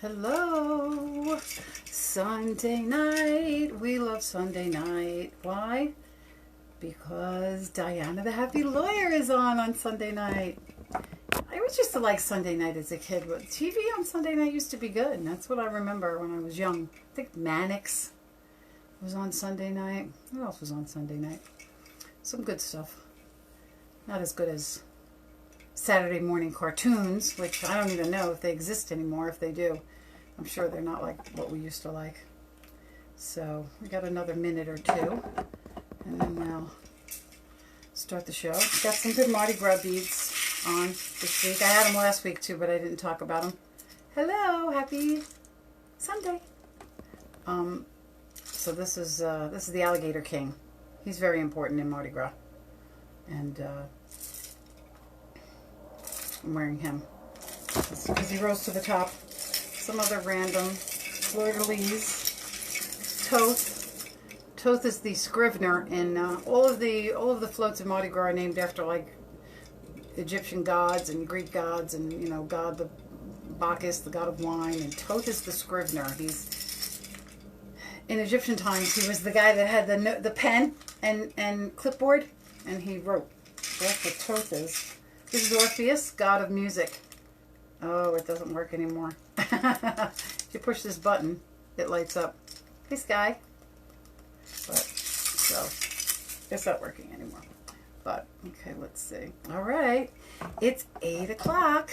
Hello. Sunday night. We love Sunday night. Why? Because Diana the Happy Lawyer is on Sunday night. I always used to like Sunday night as a kid, but TV on Sunday night used to be good, and that's what I remember when I was young. I think Mannix was on Sunday night. What else was on Sunday night? Some good stuff. Not as good as Saturday morning cartoons, which I don't even know if they exist anymore. If they do, I'm sure they're not like what we used to like. So we got another minute or two, and then we'll start the show. Got some good Mardi Gras beads on this week. I had them last week too, but I didn't talk about them. Hello, happy Sunday. So this is the Alligator King. He's very important in Mardi Gras, and I'm wearing him because he rose to the top. Some other random fleur-de-lis. Toth. Toth is the Scrivener, and all of the floats in Mardi Gras are named after like Egyptian gods and Greek gods, and God the Bacchus, the god of wine, and Toth is the Scrivener. He's in Egyptian times. He was the guy that had the pen and clipboard, and he wrote. So that's what Toth is. This is Orpheus, god of music. Oh, it doesn't work anymore. If you push this button, it lights up. Hey, Sky. But, so, it's not working anymore. But, okay, let's see. All right. It's 8 o'clock.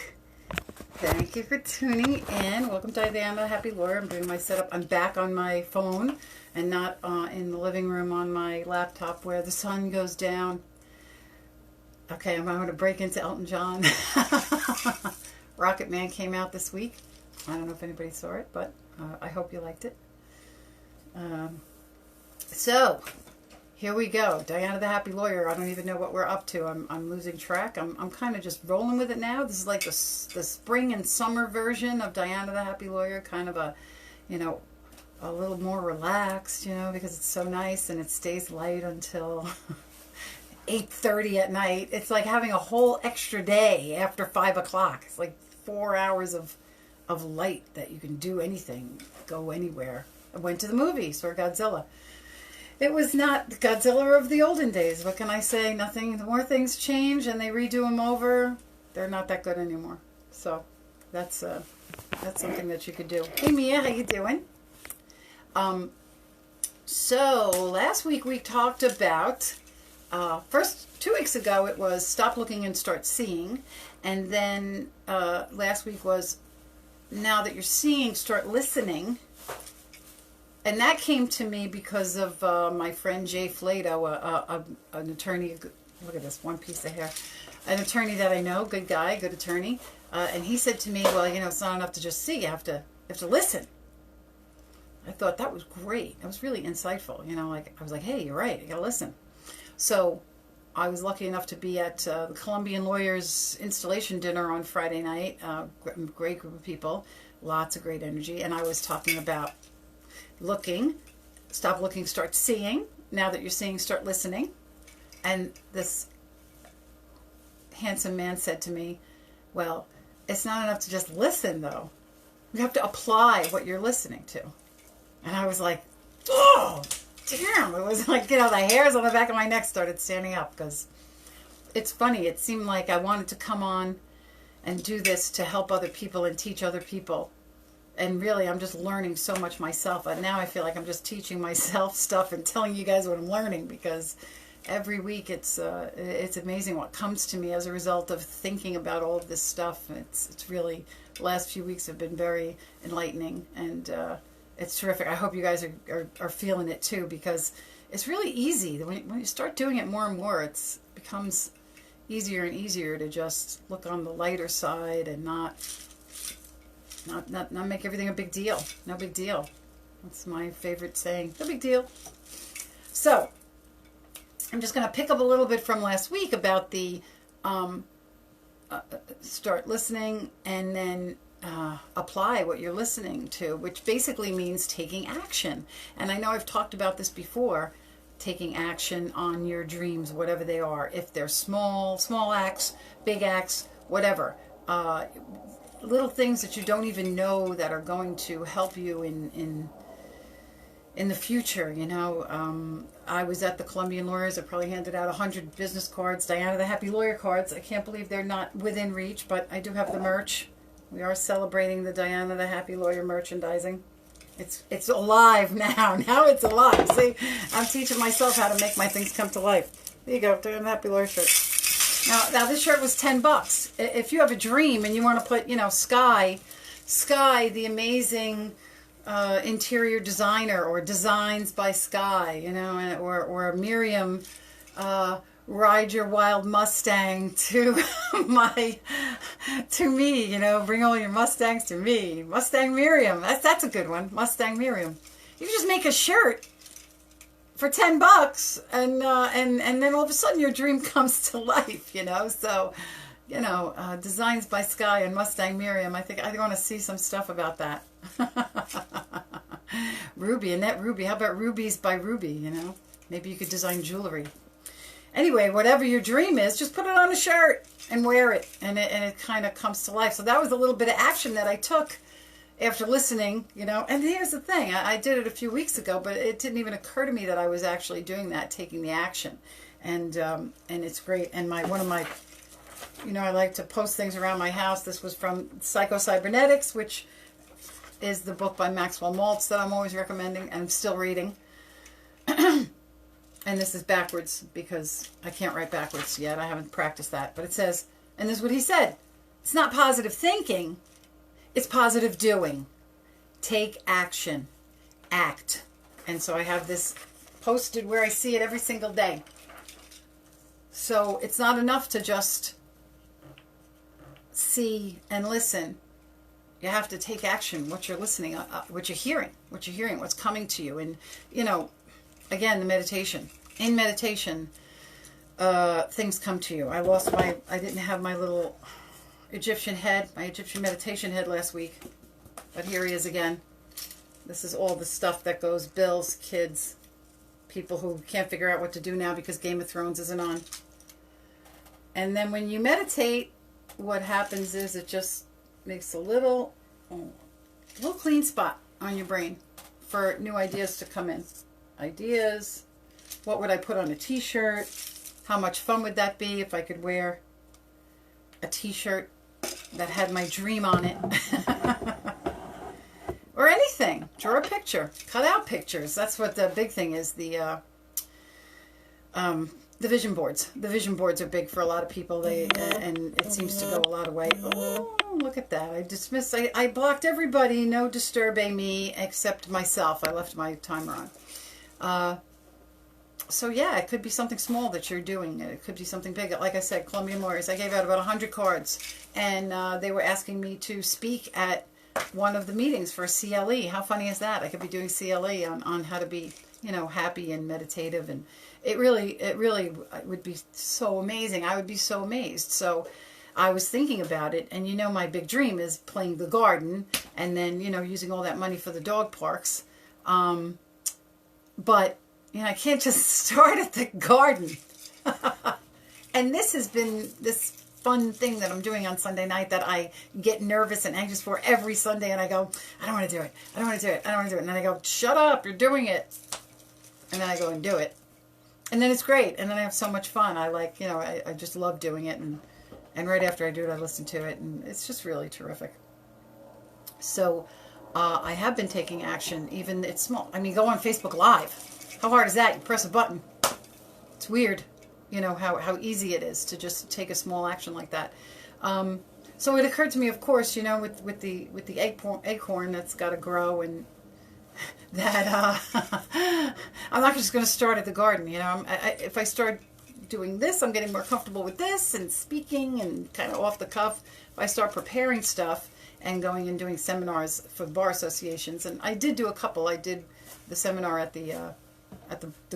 Thank you for tuning in. Welcome to Diana Happy Lawyer. I'm doing my setup. I'm back on my phone and not in the living room on my laptop where the sun goes down. Okay, I'm going to break into Elton John. Rocket Man came out this week. I don't know if anybody saw it, but I hope you liked it. So, here we go. Diana the Happy Lawyer. I don't even know what we're up to. I'm losing track. I'm kind of just rolling with it now. This is like the spring and summer version of Diana the Happy Lawyer. Kind of a little more relaxed, because it's so nice and it stays light until 8:30 at night. It's like having a whole extra day after 5 o'clock. It's like 4 hours of light that you can do anything, go anywhere. I went to the movies, saw Godzilla. It was not Godzilla of the olden days. What can I say? Nothing. The more things change and they redo them over, they're not that good anymore. So that's something that you could do. Hey Mia, how you doing? So last week we talked about first 2 weeks ago it was stop looking and start seeing, and then last week was now that you're seeing, start listening. And that came to me because of my friend Jay Flato, an attorney. Look at this, one piece of hair. An attorney that I know, good guy, good attorney. And he said to me, well, it's not enough to just see. You have to listen. I thought that was great. That was really insightful. I was like, hey, you're right. You got to listen. So I was lucky enough to be at the Colombian Lawyers installation dinner on Friday night. Great group of people. Lots of great energy. And I was talking about stop looking, start seeing. Now that you're seeing, start listening. And this handsome man said to me, well, it's not enough to just listen, though. You have to apply what you're listening to. And I was like, oh, damn. It was like, the hairs on the back of my neck started standing up, because it's funny. It seemed like I wanted to come on and do this to help other people and teach other people. And really, I'm just learning so much myself. And now I feel like I'm just teaching myself stuff and telling you guys what I'm learning, because every week it's amazing what comes to me as a result of thinking about all of this stuff. It's really, the last few weeks have been very enlightening, and it's terrific. I hope you guys are feeling it too, because it's really easy. When you start doing it more and more, it becomes easier and easier to just look on the lighter side and not make everything a big deal. No big deal. That's my favorite saying. No big deal. So, I'm just going to pick up a little bit from last week about the start listening and then apply what you're listening to, which basically means taking action. And I know I've talked about this before, taking action on your dreams, whatever they are. If they're small acts, big acts, whatever. little things that you don't even know that are going to help you in the future. You know, I was at the Colombian Lawyers. I probably handed out 100 business cards, Diana the Happy Lawyer cards. I can't believe they're not within reach, but I do have the merch. We are celebrating the Diana the Happy Lawyer merchandising. It's alive now. Now it's alive. See, I'm teaching myself how to make my things come to life. There you go, Diana the Happy Lawyer shirt. Now this shirt was $10. If you have a dream and you want to put, you know, Sky, the amazing interior designer, or Designs by Sky, you know, or Miriam, ride your wild Mustang to me, you know, bring all your Mustangs to me. Mustang Miriam, that's a good one. Mustang Miriam. You can just make a shirt for $10, and then all of a sudden your dream comes to life, you know. So, you know, Designs by Sky and Mustang Miriam. I think I want to see some stuff about that. Ruby, Annette Ruby. How about Rubies by Ruby? You know, maybe you could design jewelry. Anyway, whatever your dream is, just put it on a shirt and wear it, and it kind of comes to life. So that was a little bit of action that I took after listening, you know. And here's the thing, I did it a few weeks ago, but it didn't even occur to me that I was actually doing that, taking the action. And it's great. And one of my, you know, I like to post things around my house. This was from Psycho-Cybernetics, which is the book by Maxwell Maltz that I'm always recommending and I'm still reading. And this is backwards because I can't write backwards yet. I haven't practiced that. But it says, and this is what he said, it's not positive thinking, it's positive doing. Take action. Act. And so I have this posted where I see it every single day. So it's not enough to just see and listen. You have to take action. What you're listening, what you're hearing, what's coming to you. And, you know, again, the meditation. In meditation, things come to you. I didn't have my little Egyptian head, my Egyptian meditation head last week. But here he is again. This is all the stuff that goes, bills, kids, people who can't figure out what to do now because Game of Thrones isn't on. And then when you meditate, what happens is it just makes a little clean spot on your brain for new ideas to come in. Ideas. What would I put on a t-shirt? How much fun would that be if I could wear a t-shirt that had my dream on it? Or anything. Draw a picture. Cut out pictures. That's what the big thing is. The vision boards. The vision boards are big for a lot of people. And it seems to go a lot of way. Oh, look at that. I blocked everybody. No disturbing me except myself. I left my timer on. So yeah, it could be something small that you're doing. It could be something big. Like I said, Colombian Lawyers. I gave out about 100 cards. And they were asking me to speak at one of the meetings for CLE. How funny is that? I could be doing CLE on how to be, you know, happy and meditative. And it really would be so amazing. I would be so amazed. So I was thinking about it. And, you know, my big dream is playing the garden and then, you know, using all that money for the dog parks. But, you know, I can't just start at the garden. And this has been this fun thing that I'm doing on Sunday night that I get nervous and anxious for every Sunday. And I go, I don't want to do it. I don't want to do it. I don't want to do it. And then I go, shut up, you're doing it. And then I go and do it. And then it's great. And then I have so much fun. I like, you know, I just love doing it. And right after I do it, I listen to it. And it's just really terrific. So I have been taking action, even it's small. I mean, go on Facebook Live. How hard is that? You press a button. It's weird, you know, how easy it is to just take a small action like that. So it occurred to me, of course, you know, with the acorn that's got to grow, and that I'm not just going to start at the garden. You know, if I start doing this, I'm getting more comfortable with this and speaking and kind of off the cuff. If I start preparing stuff and going and doing seminars for bar associations, and I did do a couple. I did the seminar at the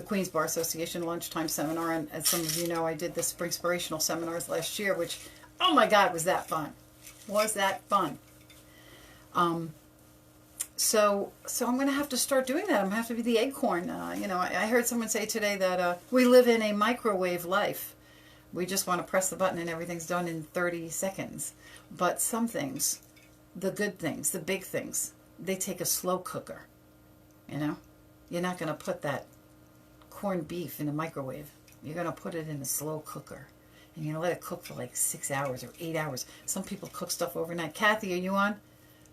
Queens Bar Association lunchtime seminar, and as some of you know, I did the Springspirational seminars last year, which, oh my God, was that fun? Was that fun? So I'm going to have to start doing that. I'm going to have to be the acorn. You know, I heard someone say today that we live in a microwave life. We just want to press the button and everything's done in 30 seconds. But some things the good things, the big things, they take a slow cooker. You know, you're not going to put that corned beef in a microwave. You're going to put it in a slow cooker. And you're going to let it cook for like 6 hours or 8 hours. Some people cook stuff overnight. Kathy, are you on?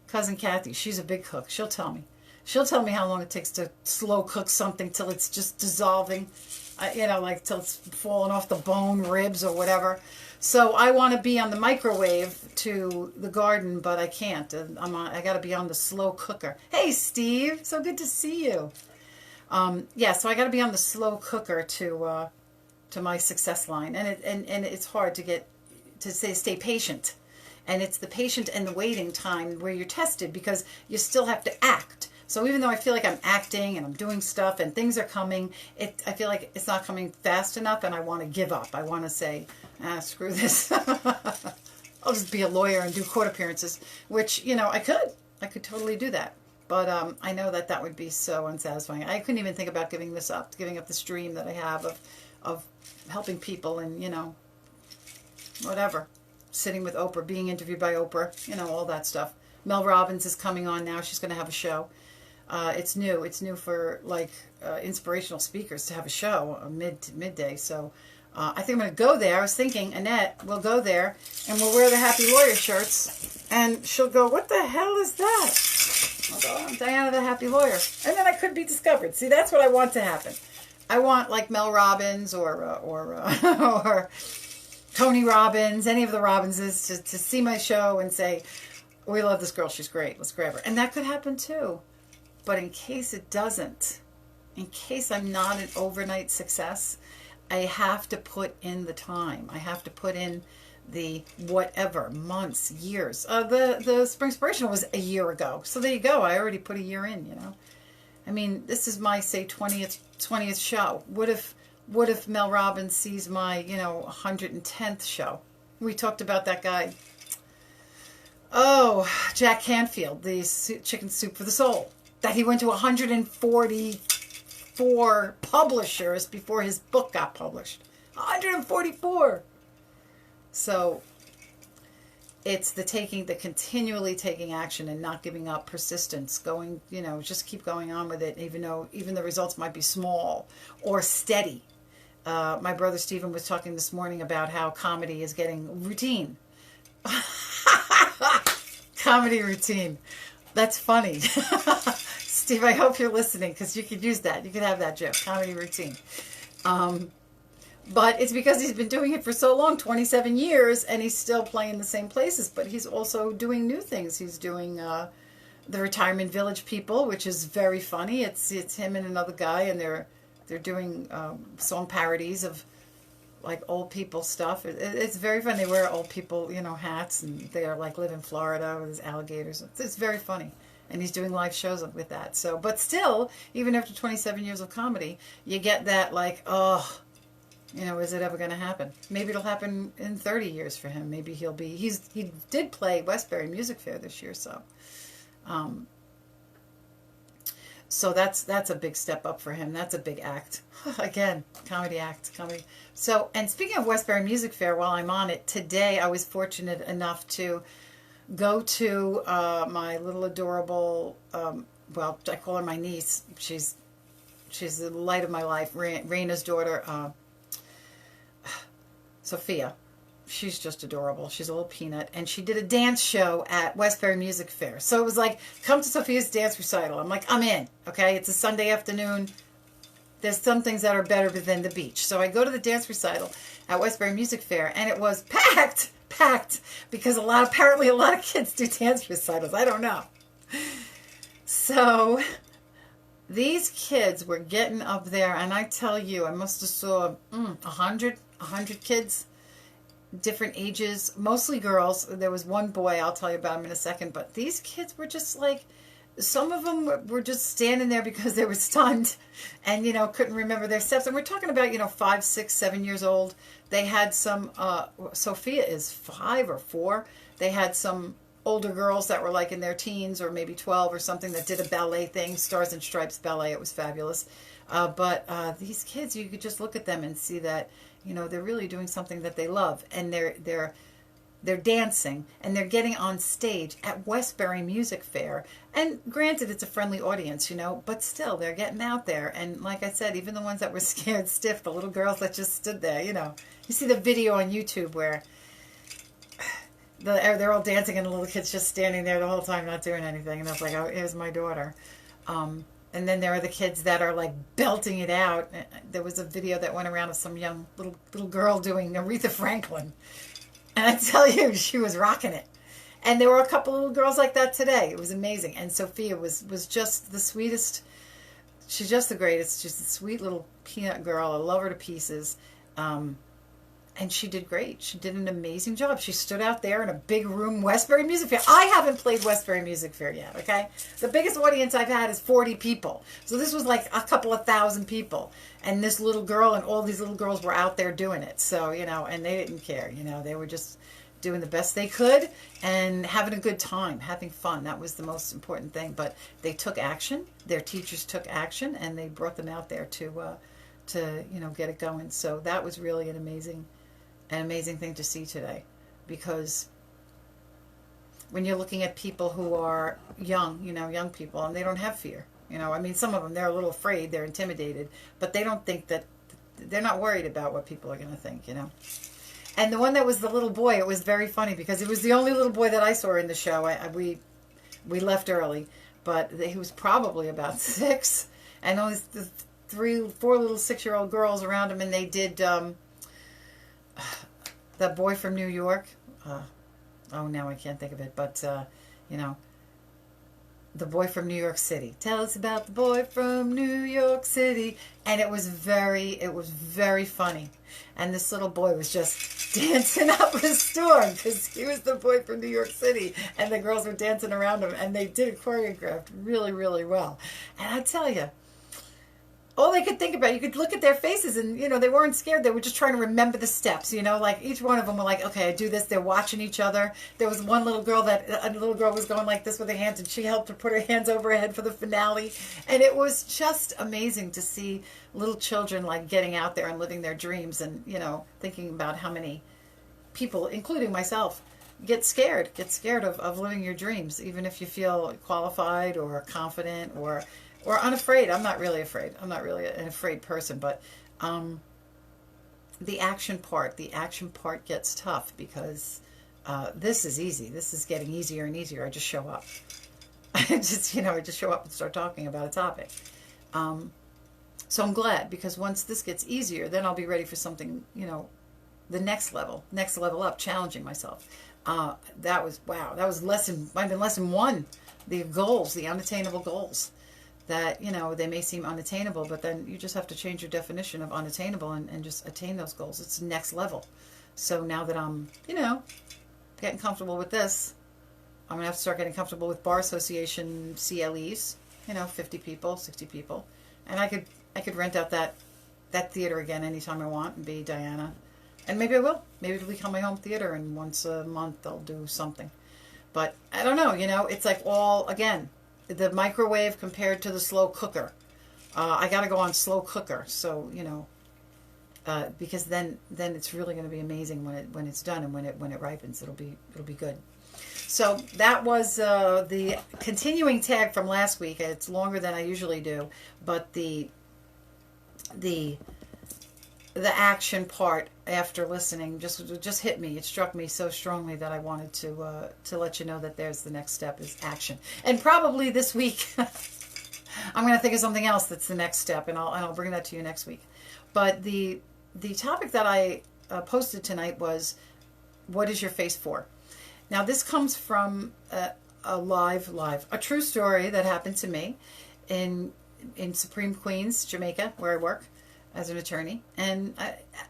Cousin Kathy, she's a big cook. She'll tell me. She'll tell me how long it takes to slow cook something till it's just dissolving. You know, like till it's falling off the bone, ribs or whatever. So I want to be on the microwave to the garden, but I can't. I got to be on the slow cooker. Hey, Steve, so good to see you. Yeah, so I got to be on the slow cooker to my success line, and it's hard to stay patient, and it's the patient and the waiting time where you're tested because you still have to act. So even though I feel like I'm acting and I'm doing stuff and things are coming, I feel like it's not coming fast enough, and I want to give up. I want to say, screw this. I'll just be a lawyer and do court appearances, which, you know, I could totally do that. But I know that would be so unsatisfying. I couldn't even think about giving up this dream that I have of helping people and, you know, whatever. Sitting with Oprah, being interviewed by Oprah, you know, all that stuff. Mel Robbins is coming on now. She's going to have a show. It's new. It's new for, like, inspirational speakers to have a show midday. So I think I'm going to go there. I was thinking, Annette, we'll go there, and we'll wear the Happy Lawyer shirts. And she'll go, what the hell is that? I'll go, I'm Diana the Happy Lawyer. And then I could be discovered. See, that's what I want to happen. I want, like, Mel Robbins or Tony Robbins, any of the Robbinses, to see my show and say, we love this girl. She's great. Let's grab her. And that could happen, too. But in case it doesn't, in case I'm not an overnight success, I have to put in the time. I have to put in the whatever, months, years. The Spring Inspirational was a year ago. So there you go. I already put a year in, you know. I mean, this is my, say, 20th show. What if Mel Robbins sees my, you know, 110th show? We talked about that guy. Oh, Jack Canfield, the Chicken Soup for the Soul. That he went to 144 publishers before his book got published. 144! So it's the continually taking action and not giving up, persistence, going, you know, just keep going on with it, even the results might be small or steady. My brother Stephen was talking this morning about how comedy is getting routine. Comedy routine. That's funny. Steve, I hope you're listening because you could use that. You could have that joke, comedy routine. But it's because he's been doing it for so long, 27 years, and he's still playing the same places. But he's also doing new things. He's doing the Retirement Village People, which is very funny. It's him and another guy, and they're doing song parodies of like old people stuff. It's very funny. They wear old people, you know, hats, and they are like live in Florida with his alligators. It's very funny. And he's doing live shows with that. So, but still, even after 27 years of comedy, you get that like, oh, you know, is it ever going to happen? Maybe it'll happen in 30 years for him. Maybe he did play Westbury Music Fair this year, so. So that's a big step up for him. That's a big act. Again, comedy. So, and speaking of Westbury Music Fair, while I'm on it, today I was fortunate enough to go to my little adorable, well, I call her my niece. She's the light of my life, Raina's daughter, Sophia. She's just adorable. She's a little peanut. And she did a dance show at Westbury Music Fair. So it was like, come to Sophia's dance recital. I'm like, I'm in. Okay, it's a Sunday afternoon. There's some things that are better than the beach. So I go to the dance recital at Westbury Music Fair, and it was packed, because apparently a lot of kids do dance recitals. I don't know. So these kids were getting up there, and I tell you, I must have saw 100 kids, different ages, mostly girls. There was one boy, I'll tell you about him in a second, but these kids were just like, some of them were just standing there because they were stunned and, you know, couldn't remember their steps. And we're talking about, you know, 5, 6, 7 years old. They had some, Sophia is 5 or 4. They had some older girls that were like in their teens or maybe 12 or something that did a ballet thing, Stars and Stripes ballet. It was fabulous. But these kids, you could just look at them and see that, you know, they're really doing something that they love. And they're they're dancing, and they're getting on stage at Westbury Music Fair. And granted, it's a friendly audience, but still, they're getting out there. And like I said, even the ones that were scared stiff, the little girls that just stood there, You see the video on YouTube where they're all dancing and the little kid's just standing there the whole time not doing anything. And I was like, oh, here's my daughter. And then there are the kids that are like belting it out. There was a video that went around of some young little girl doing Aretha Franklin. And I tell you, she was rocking it. And there were a couple little girls like that today. It was amazing. And Sophia was just the sweetest. She's just the greatest. She's a sweet little peanut girl. I love her to pieces. And she did great. She did an amazing job. She stood out there in a big room, Westbury Music Fair. I haven't played Westbury Music Fair yet, okay? The biggest audience I've had is 40 people. So this was like a couple of thousand people. And this little girl and all these little girls were out there doing it. So, and they didn't care. They were just doing the best they could and having a good time, having fun. That was the most important thing. But they took action. Their teachers took action, and they brought them out there to get it going. So that was really an amazing thing to see today, because when you're looking at people who are young, young people, and they don't have fear, some of them, they're a little afraid, they're intimidated, but they don't think that, they're not worried about what people are going to think, And the one that was the little boy, it was very funny because it was the only little boy that I saw in the show. We left early, but he was probably about 6, and only the 4 little 6-year-old girls around him, and they did that boy from New York. Now I can't think of it, but the boy from New York City. Tell us about the boy from New York City. And it was very funny. And this little boy was just dancing up a storm because he was the boy from New York City, and the girls were dancing around him, and they did it choreographed really, really well. And I tell you, all they could think about, you could look at their faces and, they weren't scared. They were just trying to remember the steps, like each one of them were like, okay, I do this. They're watching each other. There was one little girl was going like this with her hands, and she helped her put her hands over her head for the finale. And it was just amazing to see little children like getting out there and living their dreams, and, thinking about how many people, including myself, get scared of living your dreams, even if you feel qualified or confident or unafraid. I'm not really afraid. I'm not really an afraid person, but the action part gets tough because this is easy. This is getting easier and easier. I just show up. I just show up and start talking about a topic. So I'm glad, because once this gets easier, then I'll be ready for something, the next level up, challenging myself. That was might have been lesson 1, the goals, the unattainable goals. That, they may seem unattainable, but then you just have to change your definition of unattainable and just attain those goals. It's next level. So now that I'm, getting comfortable with this, I'm going to have to start getting comfortable with Bar Association CLEs, 50 people, 60 people. And I could rent out that theater again anytime I want and be Diana. And maybe I will. Maybe it'll become my home theater, and once a month I'll do something. But I don't know, it's like the microwave compared to the slow cooker. I got to go on slow cooker, so because then it's really going to be amazing when it's done, and when it ripens, it'll be good. So that was the continuing tag from last week. It's longer than I usually do, but the action part after listening just hit me. It struck me so strongly that I wanted to let you know that there's the next step is action. And probably this week I'm going to think of something else that's the next step, and I'll bring that to you next week. But the topic that I posted tonight was, what is your face for? Now this comes from a true story that happened to me in Supreme Queens, Jamaica, where I work as an attorney, and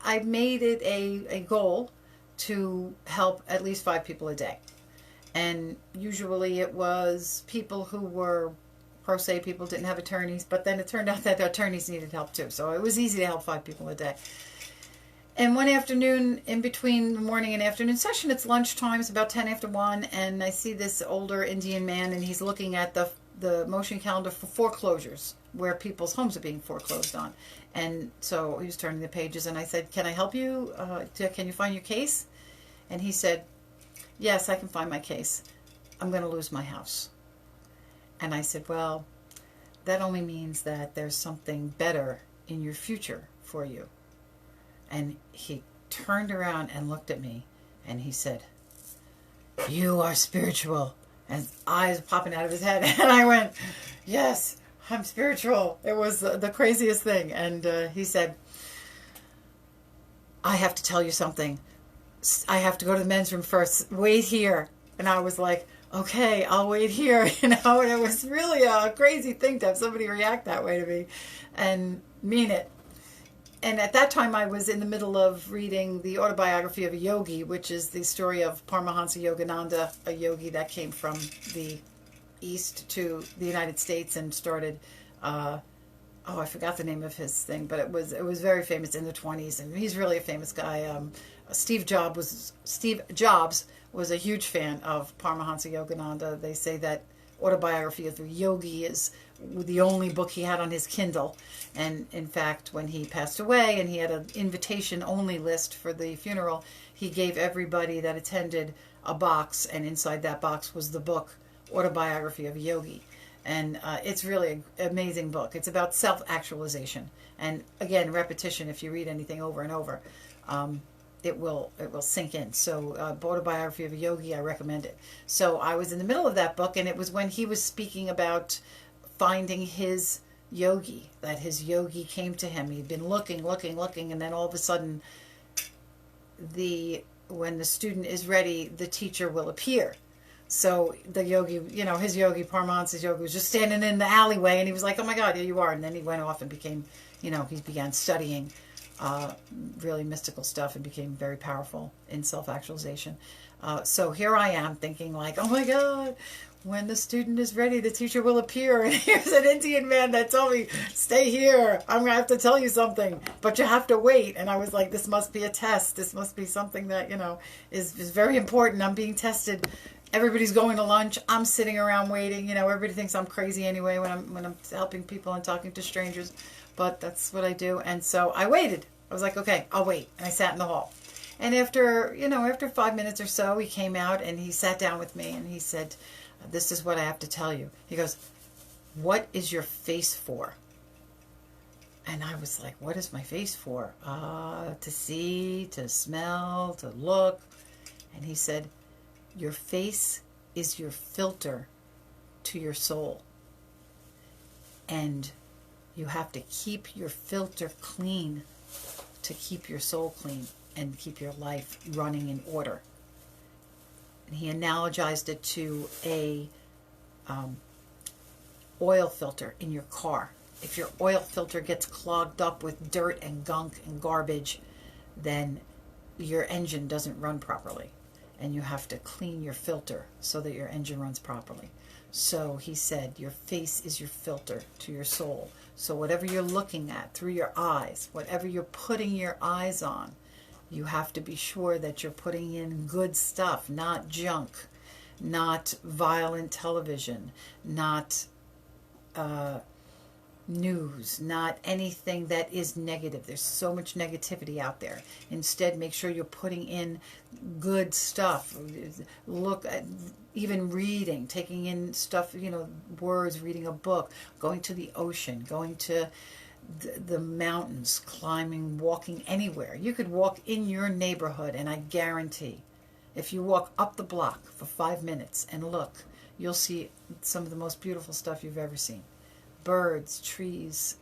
I made it a goal to help at least 5 people a day. And usually it was people who were pro se, people didn't have attorneys, but then it turned out that the attorneys needed help too. So it was easy to help 5 people a day. And one afternoon, in between the morning and afternoon session, it's lunchtime, it's about 10 after 1, and I see this older Indian man, and he's looking at the motion calendar for foreclosures, where people's homes are being foreclosed on. And so he was turning the pages, and I said, can I help you? Can you find your case? And he said, yes, I can find my case. I'm going to lose my house. And I said, well, that only means that there's something better in your future for you. And he turned around and looked at me and he said, you are spiritual. And his eyes popping out of his head. And I went, yes, I'm spiritual. It was the craziest thing. And he said, I have to tell you something. I have to go to the men's room first. Wait here. And I was like, okay, I'll wait here. And it was really a crazy thing to have somebody react that way to me and mean it. And at that time, I was in the middle of reading the autobiography of a yogi, which is the story of Paramahansa Yogananda, a yogi that came from the East to the United States and started, I forgot the name of his thing, but it was very famous in the 20s, and he's really a famous guy. Steve Jobs was a huge fan of Paramahansa Yogananda. They say that autobiography of the yogi is the only book he had on his Kindle. And in fact, when he passed away and he had an invitation only list for the funeral, he gave everybody that attended a box, and inside that box was the book Autobiography of a Yogi. And it's really an amazing book. It's about self-actualization. And again, repetition, if you read anything over and over, it will sink in. So Autobiography of a Yogi, I recommend it. So I was in the middle of that book, and it was when he was speaking about finding his yogi, that his yogi came to him. He'd been looking, and then all of a sudden, when the student is ready, the teacher will appear. So the yogi, his yogi, Paramahansa's yogi, was just standing in the alleyway, and he was like, oh my God, here you are. And then he went off and became, he began studying really mystical stuff and became very powerful in self-actualization. So here I am thinking like, oh my God, when the student is ready, the teacher will appear. And here's an Indian man that told me, stay here. I'm going to have to tell you something, but you have to wait. And I was like, this must be a test. This must be something that, is very important. I'm being tested. Everybody's going to lunch. I'm sitting around waiting. Everybody thinks I'm crazy anyway when I'm helping people and talking to strangers, but that's what I do. And so I waited. I was like, okay, I'll wait. And I sat in the hall. And after 5 minutes or so, he came out and he sat down with me and he said, this is what I have to tell you. He goes, what is your face for? And I was like, what is my face for? To see, to smell, to look. And he said, your face is your filter to your soul. And you have to keep your filter clean to keep your soul clean and keep your life running in order. And he analogized it to a oil filter in your car. If your oil filter gets clogged up with dirt and gunk and garbage, then your engine doesn't run properly. And you have to clean your filter so that your engine runs properly. So he said, your face is your filter to your soul. So whatever you're looking at through your eyes, whatever you're putting your eyes on, you have to be sure that you're putting in good stuff, not junk, not violent television, not news, not anything that is negative. There's so much negativity out there. Instead, make sure you're putting in good stuff. Look at even reading, taking in stuff, words, reading a book, going to the ocean, going to the mountains, climbing, walking anywhere. You could walk in your neighborhood, and I guarantee if you walk up the block for 5 minutes and look, you'll see some of the most beautiful stuff you've ever seen. Birds, trees,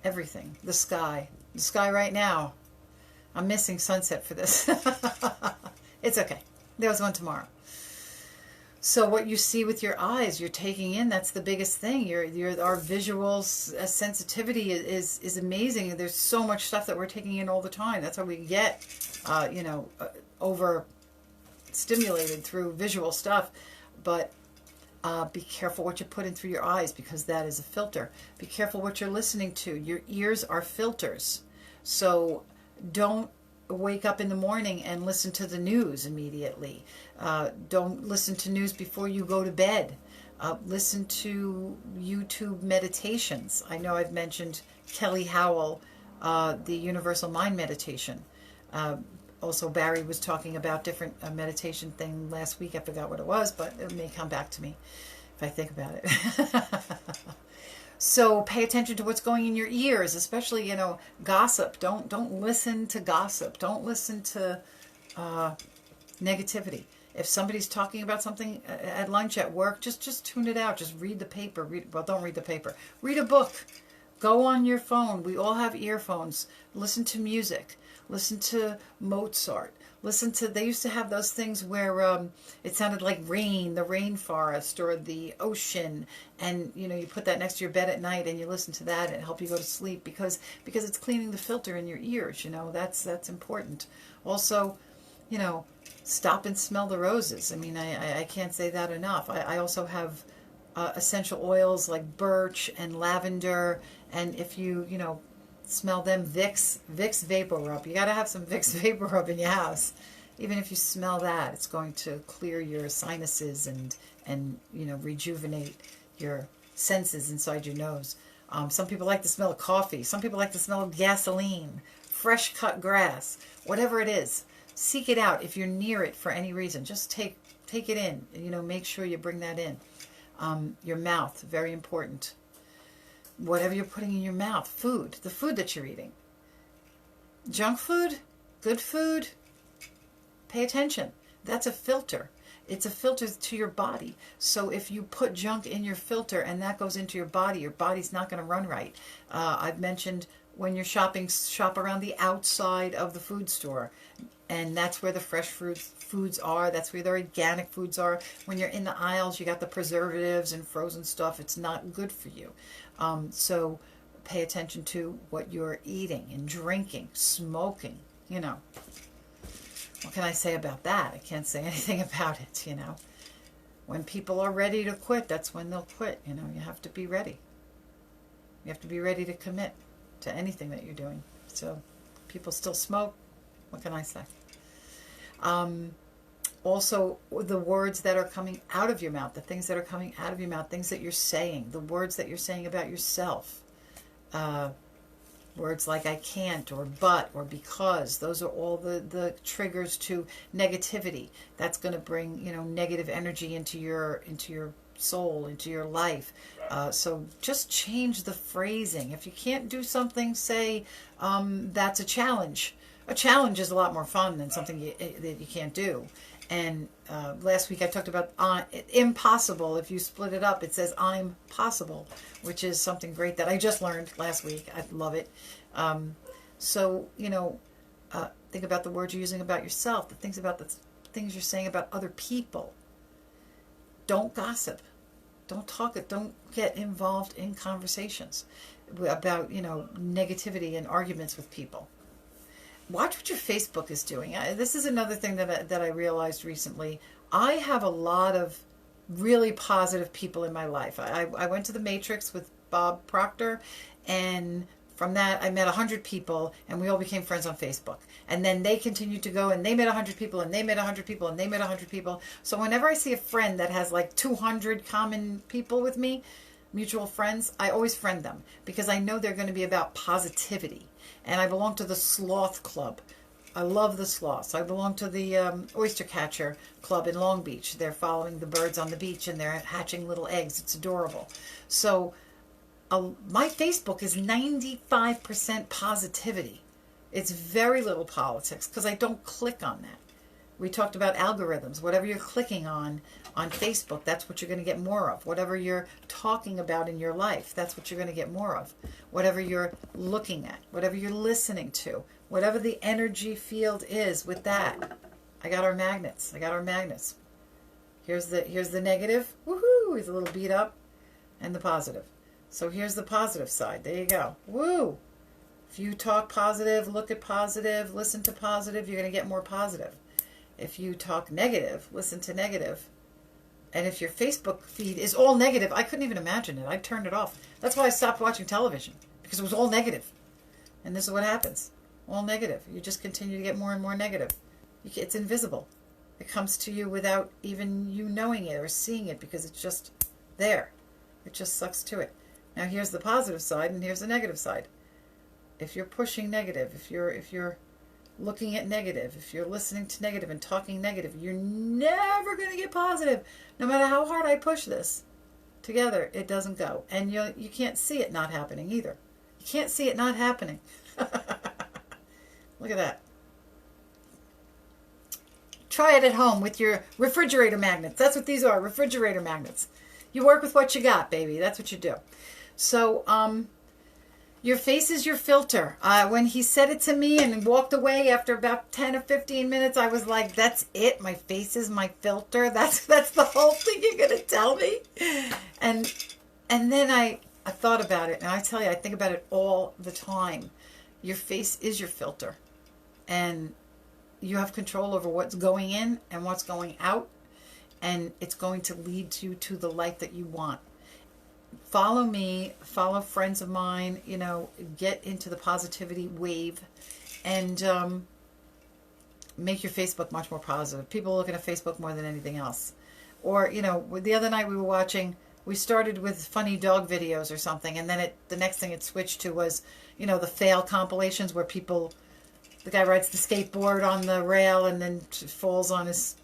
everything. The sky right now. I'm missing sunset for this. It's okay. There was one tomorrow. So what you see with your eyes, you're taking in, that's the biggest thing. Our visual sensitivity is amazing. There's so much stuff that we're taking in all the time. That's how we get, over stimulated through visual stuff. But be careful what you put in through your eyes, because that is a filter. Be careful what you're listening to. Your ears are filters. So don't wake up in the morning and listen to the news immediately. Don't listen to news before you go to bed. Listen to YouTube meditations. I know I've mentioned Kelly Howell, the Universal Mind Meditation. Also, Barry was talking about different meditation thing last week. I forgot what it was, but it may come back to me if I think about it. So pay attention to what's going in your ears, especially, gossip. Don't listen to gossip. Don't listen to negativity. If somebody's talking about something at lunch, at work, just tune it out. Just read the paper. Don't read the paper. Read a book. Go on your phone. We all have earphones. Listen to music. Listen to Mozart. They used to have those things where it sounded like rain, the rainforest or the ocean. And, you put that next to your bed at night and you listen to that and it helps you go to sleep because it's cleaning the filter in your ears, that's important. Also, stop and smell the roses. I mean, I can't say that enough. I also have essential oils like birch and lavender. And if you, smell them, Vicks Vapor Rub. You got to have some Vicks Vapor Rub in your house. Even if you smell that, it's going to clear your sinuses and rejuvenate your senses inside your nose. Some people like the smell of coffee. Some people like the smell of gasoline, fresh cut grass, whatever it is. Seek it out if you're near it for any reason. Just take it in. Make sure you bring that in. Your mouth, very important. Whatever you're putting in your mouth, the food that you're eating. Junk food, good food, pay attention. That's a filter. It's a filter to your body. So if you put junk in your filter and that goes into your body's not going to run right. I've mentioned when you're shopping, shop around the outside of the food store. And that's where the fresh foods are. That's where the organic foods are. When you're in the aisles, you got the preservatives and frozen stuff. It's not good for you. So pay attention to what you're eating and drinking, smoking, What can I say about that? I can't say anything about it, When people are ready to quit, that's when they'll quit, You have to be ready. You have to be ready to commit to anything that you're doing. So people still smoke. What can I say? Also, the words that are coming out of your mouth, the things that are coming out of your mouth, things that you're saying, the words that you're saying about yourself. Words like I can't or but or because. Those are all the triggers to negativity. That's going to bring, negative energy into your soul, into your life. So just change the phrasing. If you can't do something, say that's a challenge. A challenge is a lot more fun than something that you can't do. And last week I talked about impossible. If you split it up, it says I'm possible, which is something great that I just learned last week. I love it. So, think about the words you're using about yourself, the things you're saying about other people. Don't gossip. Don't talk it. Don't get involved in conversations about, negativity and arguments with people. Watch what your Facebook is doing. This is another thing that I realized recently. I have a lot of really positive people in my life. I went to the Matrix with Bob Proctor, and from that I met 100 people, and we all became friends on Facebook. And then they continued to go, and they met 100 people, and they met 100 people, and they met 100 people. So whenever I see a friend that has like 200 common people with me, mutual friends, I always friend them because I know they're going to be about positivity. And I belong to the Sloth Club. I love the sloths. I belong to the Oyster Catcher Club in Long Beach. They're following the birds on the beach and they're hatching little eggs. It's adorable. So my Facebook is 95% positivity. It's very little politics because I don't click on that. We talked about algorithms. Whatever you're clicking on Facebook, that's what you're going to get more of. Whatever you're talking about in your life, that's what you're going to get more of. Whatever you're looking at, whatever you're listening to, whatever the energy field is with that. I got our magnets. Here's the negative. Woohoo! He's a little beat up. And the positive. So here's the positive side. There you go. Woo! If you talk positive, look at positive, listen to positive, you're going to get more positive. If you talk negative, listen to negative. And if your Facebook feed is all negative, I couldn't even imagine it. I turned it off. That's why I stopped watching television, because it was all negative. And this is what happens. All negative. You just continue to get more and more negative. It's invisible. It comes to you without even you knowing it or seeing it, because it's just there. It just sucks to it. Now here's the positive side and here's the negative side. If you're pushing negative, if you're looking at negative, if you're listening to negative and talking negative, you're never going to get positive. No matter how hard I push this together, it doesn't go. And you can't see it not happening either. You can't see it not happening. Look at that. Try it at home with your refrigerator magnets. That's what these are, refrigerator magnets. You work with what you got, baby. That's what you do. So, your face is your filter. When he said it to me and walked away after about 10 or 15 minutes, I was like, that's it? My face is my filter? That's the whole thing you're going to tell me? And then I thought about it, and I tell you, I think about it all the time. Your face is your filter. And you have control over what's going in and what's going out, and it's going to lead you to the life that you want. Follow me, follow friends of mine, get into the positivity wave, and make your Facebook much more positive. People look at Facebook more than anything else. Or, the other night we started with funny dog videos or something, and then the next thing it switched to was, the fail compilations where the guy rides the skateboard on the rail and then falls on his,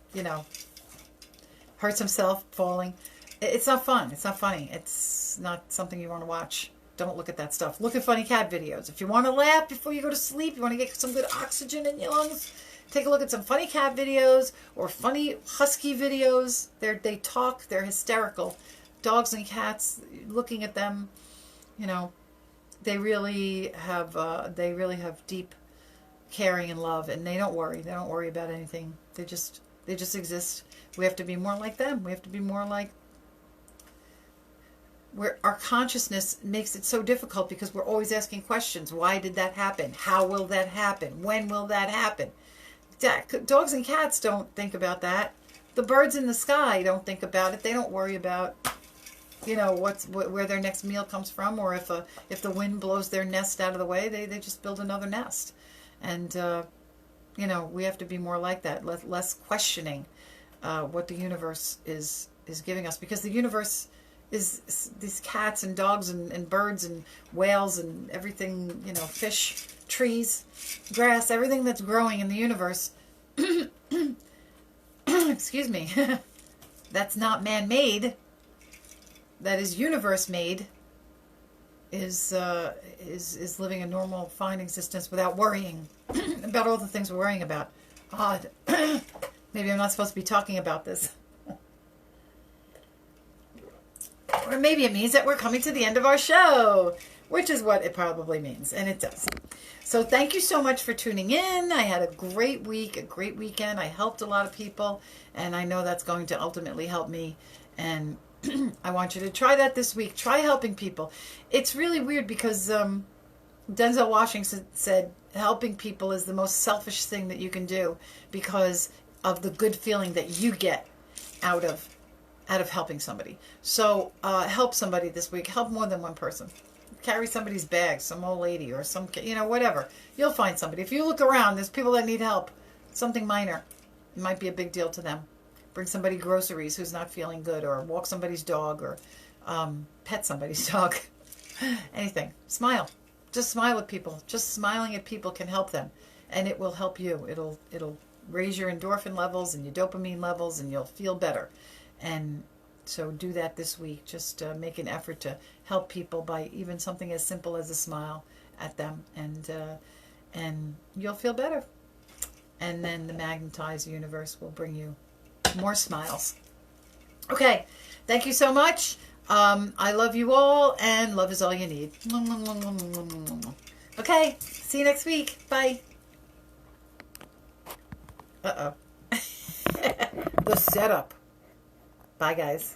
hurts himself falling. It's not fun. It's not funny. It's not something you want to watch. Don't look at that stuff. Look at funny cat videos. If you want to laugh before you go to sleep, you want to get some good oxygen in your lungs, take a look at some funny cat videos or funny husky videos. They talk. They're hysterical. Dogs and cats, looking at them, they really have deep caring and love, and they don't worry. They don't worry about anything. They just exist. We have to be more like them. We have to be more like where our consciousness makes it so difficult because we're always asking questions. Why did that happen? How will that happen? When will that happen? Dogs and cats don't think about that. The birds in the sky don't think about it. They don't worry about where their next meal comes from, or if the wind blows their nest out of the way, they just build another nest. And we have to be more like that, less questioning what the universe is giving us, because the universe is these cats and dogs and birds and whales and everything, fish, trees, grass, everything that's growing in the universe. Excuse me. That's not man-made. That is universe-made. Is living a normal, fine existence without worrying about all the things we're worrying about. Odd. Maybe I'm not supposed to be talking about this. Or maybe it means that we're coming to the end of our show, which is what it probably means, and it does. So thank you so much for tuning in. I had a great week, a great weekend. I helped a lot of people, and I know that's going to ultimately help me. And I want you to try that this week. Try helping people. It's really weird because Denzel Washington said helping people is the most selfish thing that you can do because of the good feeling that you get out of helping somebody. So help somebody this week. Help more than one person. Carry somebody's bag, some old lady or some, whatever. You'll find somebody. If you look around, there's people that need help. Something minor. It might be a big deal to them. Bring somebody groceries who's not feeling good, or walk somebody's dog, or pet somebody's dog. Anything. Smile. Just smile at people. Just smiling at people can help them, and it will help you. It'll raise your endorphin levels and your dopamine levels, and you'll feel better. And so do that this week. Just make an effort to help people by even something as simple as a smile at them, and you'll feel better. And then the magnetized universe will bring you more smiles. Okay, thank you so much. I love you all, and love is all you need. Okay, see you next week. Bye. Uh-oh. The setup. Bye, guys.